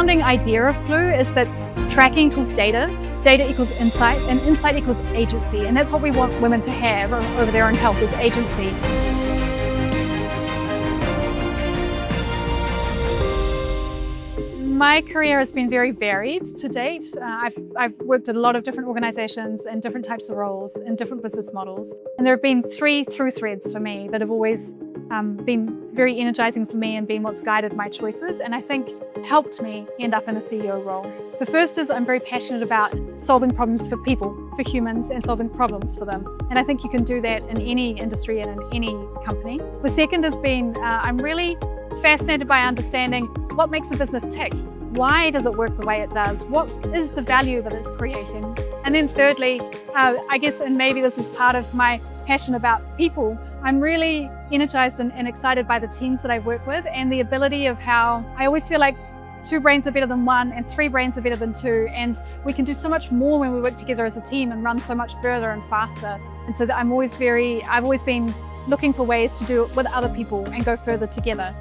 founding idea of Clue is that tracking equals data, data equals insight, and insight equals agency. And that's what we want women to have over their own health, is agency. My career has been very varied to date. I've worked at a lot of different organizations and different types of roles and different business models. And there have been three through threads for me that have always been very energizing for me and been what's guided my choices, and I think helped me end up in a CEO role. The first is I'm very passionate about solving problems for people, for humans, and solving problems for them. And I think you can do that in any industry and in any company. The second has been I'm really fascinated by understanding what makes a business tick. Why does it work the way it does? What is the value that it's creating? And then thirdly, I guess, and maybe this is part of my passion about people, I'm really energized and excited by the teams that I work with and the ability of how I always feel like 2 brains are better than 1 and 3 brains are better than 2, and we can do so much more when we work together as a team and run so much further and faster. And so that I've always been looking for ways to do it with other people and go further together.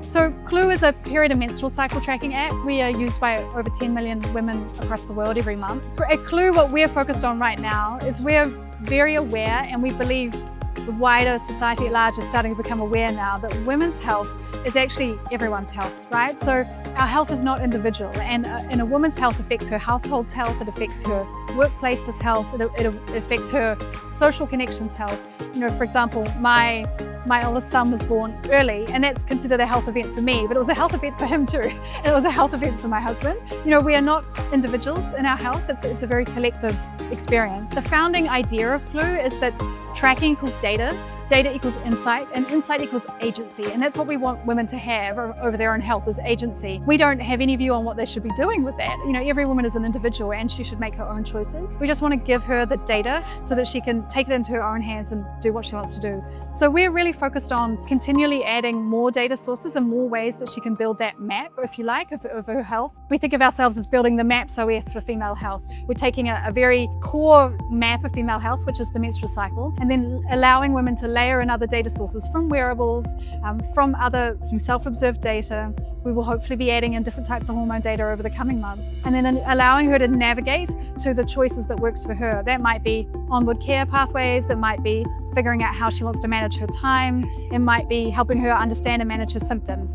So Clue is a period and menstrual cycle tracking app. We are used by over 10 million women across the world every month. At Clue, what we're focused on right now is we're very aware, and we believe the wider society at large is starting to become aware now, that women's health is actually everyone's health, right? So our health is not individual, and a woman's health affects her household's health, it affects her workplace's health, it affects her social connections health. You know, for example, my oldest son was born early, and that's considered a health event for me, but it was a health event for him too. And it was a health event for my husband. You know, we are not individuals in our health, it's a very collective experience. The founding idea of Clue is that tracking equals data, data equals insight, and insight equals agency. And that's what we want women to have over their own health, is agency. We don't have any view on what they should be doing with that. You know, every woman is an individual and she should make her own choices. We just want to give her the data so that she can take it into her own hands and do what she wants to do. So we're really focused on continually adding more data sources and more ways that she can build that map, if you like, of her health. We think of ourselves as building the MAPS OS for female health. We're taking a very core map of female health, which is the menstrual cycle, and then allowing women to layer in other data sources from wearables, from self-observed data. We will hopefully be adding in different types of hormone data over the coming month, and then allowing her to navigate to the choices that works for her. That might be onward care pathways, it might be figuring out how she wants to manage her time, it might be helping her understand and manage her symptoms.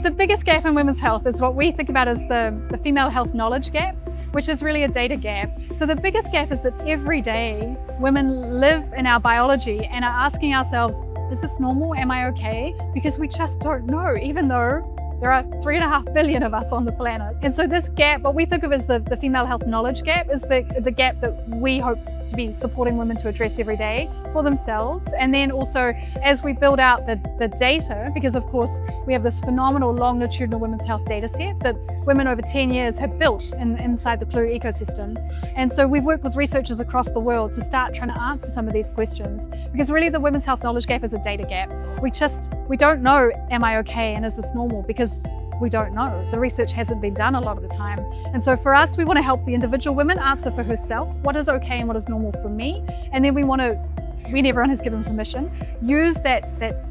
The biggest gap in women's health is what we think about as the female health knowledge gap, which is really a data gap. So the biggest gap is that every day women live in our biology and are asking ourselves, is this normal? Am I okay? Because we just don't know, even though there are 3.5 billion of us on the planet. And so this gap, what we think of as the female health knowledge gap, is the gap that we hope to be supporting women to address every day for themselves. And then also, as we build out the data, because of course we have this phenomenal longitudinal women's health data set that women over 10 years have built inside the Clue ecosystem. And so we've worked with researchers across the world to start trying to answer some of these questions, because really the women's health knowledge gap is a data gap. We don't know, am I okay and is this normal? Because we don't know. The research hasn't been done a lot of the time. And so for us, we want to help the individual woman answer for herself, what is okay and what is normal for me. And then we want to, when everyone has given permission, use that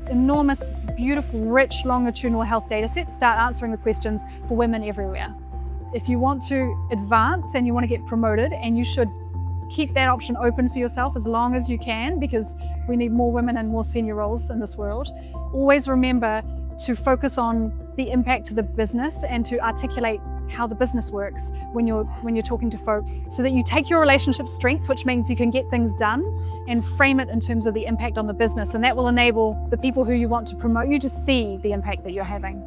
enormous, beautiful, rich, longitudinal health data set to start answering the questions for women everywhere. If you want to advance and you want to get promoted, and you should keep that option open for yourself as long as you can, because we need more women in more senior roles in this world, always remember to focus on the impact to the business and to articulate how the business works when you're talking to folks, so that you take your relationship strength, which means you can get things done, and frame it in terms of the impact on the business. And that will enable the people who you want to promote you to see the impact that you're having.